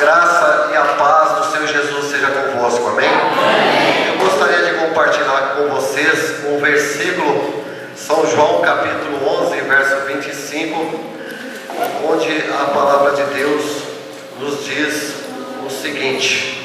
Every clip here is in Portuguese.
graça e a paz do Senhor Jesus seja convosco, amém? Eu gostaria de compartilhar com vocês um versículo, São João capítulo 11, verso 25, onde a palavra de Deus nos diz o seguinte: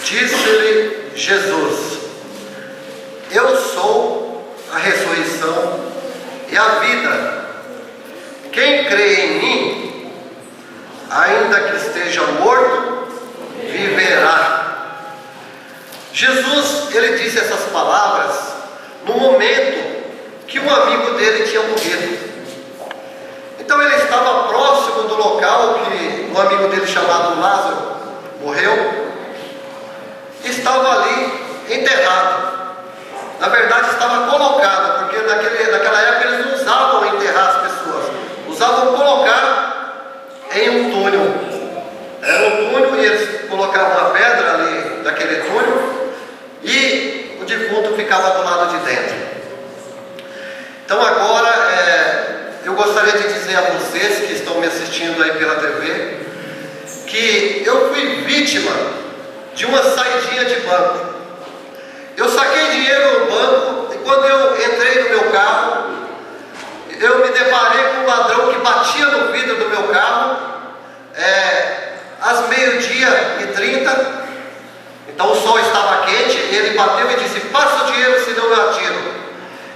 disse-lhe Jesus: eu sou a ressurreição e a vida. Quem crê em mim, ainda que esteja morto, viverá. Jesus, ele disse essas palavras no momento que um amigo dele tinha morrido. Então ele estava próximo do local que um amigo dele chamado Lázaro morreu. Estava ali enterrado. Na verdade estava colocado, porque naquela época eles não usavam enterrar as pessoas, usavam colocar em um túnel. Era um túnel e eles colocavam uma pedra ali naquele túnel e o defunto ficava do lado de dentro. Então agora eu gostaria de dizer a vocês que estão me assistindo aí pela TV que eu fui vítima de uma saidinha de banco. Eu saquei dinheiro no banco e quando eu entrei no meu carro, eu me deparei com um ladrão que batia no vidro do meu carro às 12h30. Então o sol estava quente, ele bateu e disse: passa o dinheiro, senão eu atiro.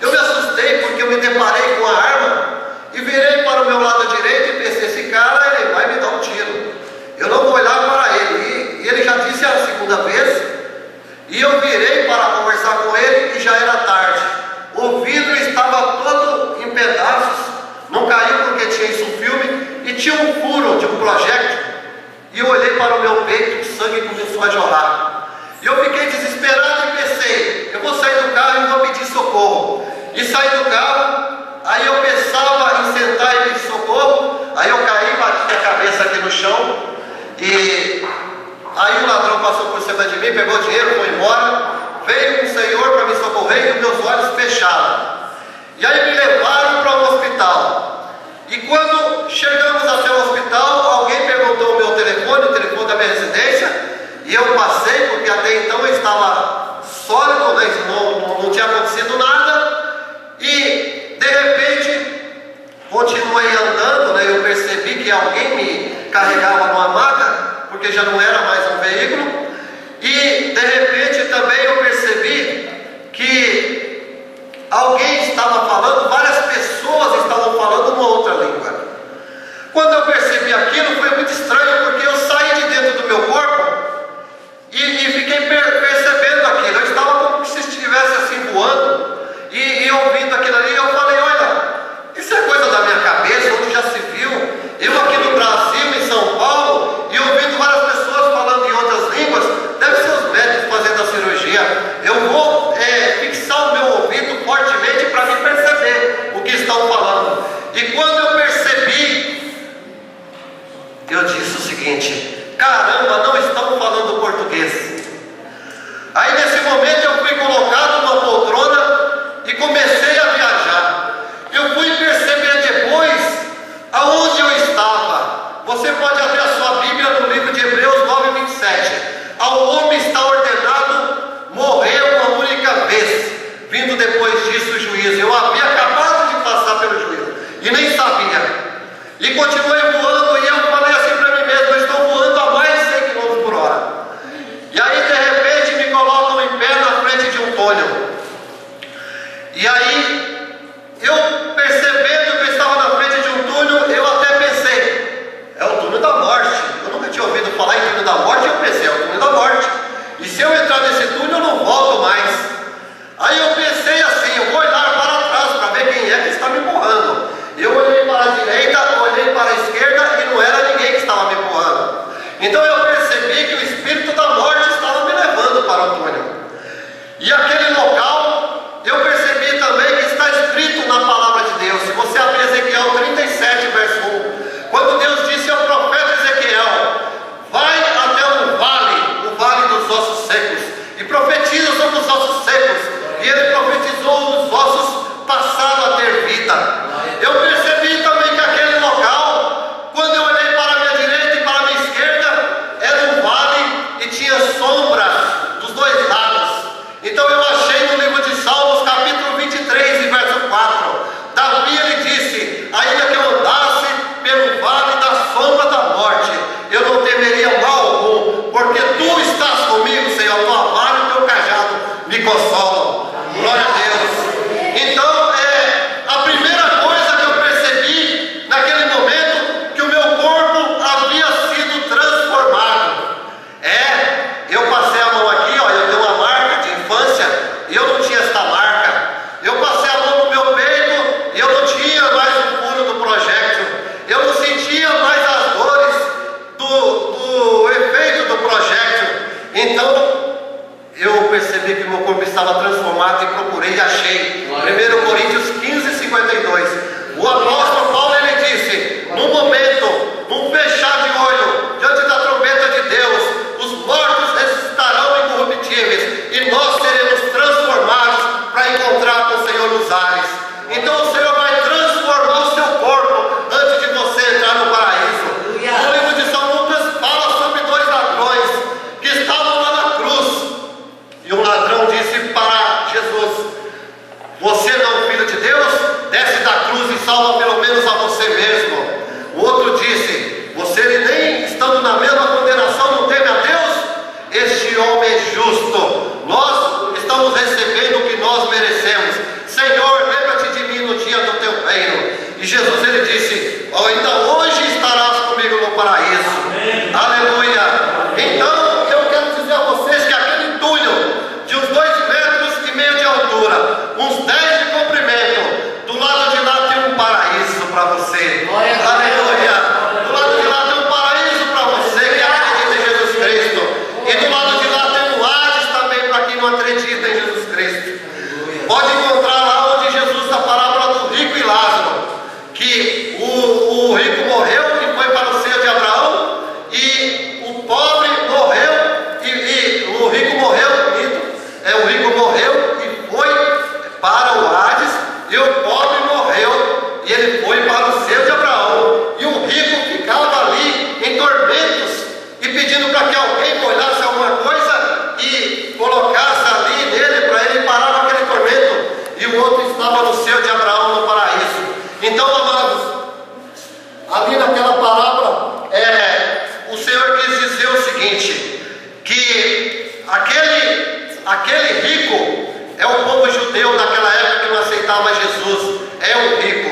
Eu me assustei porque eu me deparei com a arma e virei para o meu lado direito e pensei: esse cara, ele vai me dar um tiro, eu não vou olhar para ele. E ele já disse a segunda vez. E eu virei para conversar com ele e já era tarde. O vidro estava todo em pedaços, não caiu porque tinha isso filme, e tinha um furo de um projétil. E eu olhei para o meu peito, o sangue começou a jorrar. E eu fiquei desesperado e pensei: eu vou sair do carro e vou pedir socorro. E saí do carro, aí eu pensava em sentar e pedir socorro. Aí eu caí, bati a cabeça aqui no chão. E aí o ladrão passou por cima de mim, pegou o dinheiro, foi embora. Veio um senhor para me socorrer e os meus olhos fecharam. E aí me levaram para o hospital. E quando chegamos até o hospital, alguém perguntou o meu telefone, o telefone da minha residência. E eu passei, porque até então eu estava sólido, né? Não tinha acontecido nada. E de repente, continuei andando, né? Eu percebi que alguém me carregava numa maca, porque já não era mais um veículo. E de repente também eu percebi que alguém estava falando, várias pessoas estavam falando uma outra língua. Quando eu percebi aquilo, foi muito estranho, porque eu saí de dentro do meu corpo e fiquei percebendo aquilo. Eu estava como se estivesse assim voando e ouvindo aquilo ali. Eu falei: olha, isso é coisa da minha cabeça, onde já se viu. Eu aqui no Brasil, em São Paulo, e ouvindo várias pessoas falando em outras línguas. Deve ser os médicos fazendo a cirurgia. Eu vou fixar o meu ouvido fortemente para me perceber o que estão falando. E quando eu percebi, eu disse o seguinte: caramba, não estão falando português. Aí nesse momento eu fui colocado numa poltrona e comecei a viajar. Eu fui perceber depois aonde eu estava. Você pode abrir a sua Bíblia no livro de Hebreus 9:27. Ao homem está ordenado morrer uma única vez, vindo depois disso o juízo. Eu havia acabado de passar pelo juízo e nem sabia. E continuei voando e eu falei assim para mim mesmo: eu estou voando a mais de 100 km por hora. E aí de repente me colocam em homem justo. Nós estamos recebendo o que nós merecemos. Senhor, lembra-te de mim no dia do teu reino. E Jesus, ele disse: ainda hoje estarás comigo no paraíso. Amém. Aleluia. Então eu quero dizer a vocês que aquele túnel de uns 2,5 metros de altura, uns 10 de comprimento, do lado de lá tem um paraíso para você. Aleluia. Do lado de lá tem um paraíso para você que acredita em Jesus Cristo. E do lado de lá tem um Hades também para quem não acredita em Jesus Cristo. Pode encontrar lá onde Jesus, a parábola do rico e Lázaro, que o rico morreu e foi para o seio de Abraão, e o pobre morreu, e o rico morreu, o rico morreu e foi para o Hades, e o pobre morreu e ele foi para o seio de Abraão, e o rico ficava ali em tormentos e pedindo para que alguém molhasse alguma coisa e colocasse ali nele para ele parar com aquele tormento, e o outro estava no seio de Abraão no paraíso. Então, amados, ali naquela parábola, o Senhor quis dizer o seguinte, que aquele rico é o povo judeu daquela época que não aceitava Jesus, é o rico.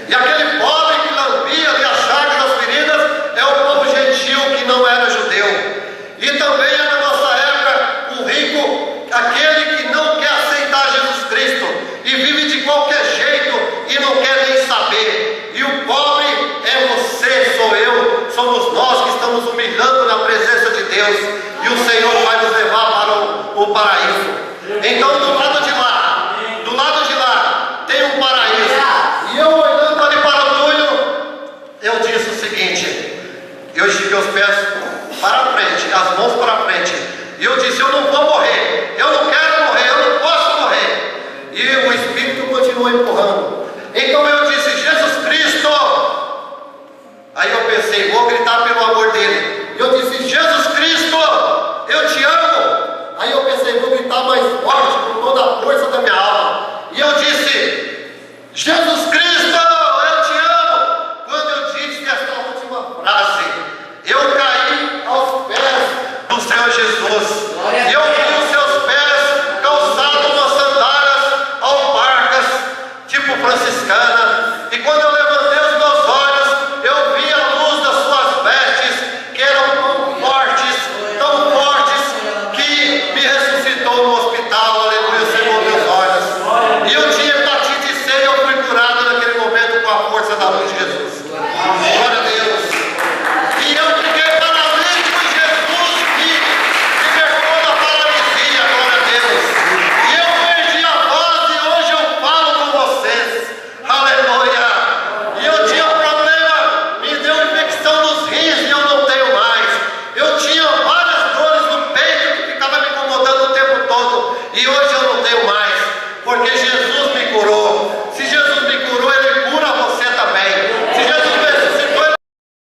E aquele pobre que lambia ali as chagas das feridas é o povo gentil que não era judeu. E também na nossa época, o rico, aquele que não quer aceitar Jesus Cristo e vive de qualquer jeito e não quer nem saber. E o pobre é você, sou eu, somos nós que estamos humilhando na presença de Deus, e o Senhor vai nos levar para o paraíso. Então, do lado de lá tem um paraíso. E eu olhando ali para o túnel, eu disse o seguinte, eu estive os pés para frente, as mãos para frente, e eu disse: eu não vou morrer, eu não quero morrer, eu não posso morrer. E o Espírito continuou empurrando. Então eu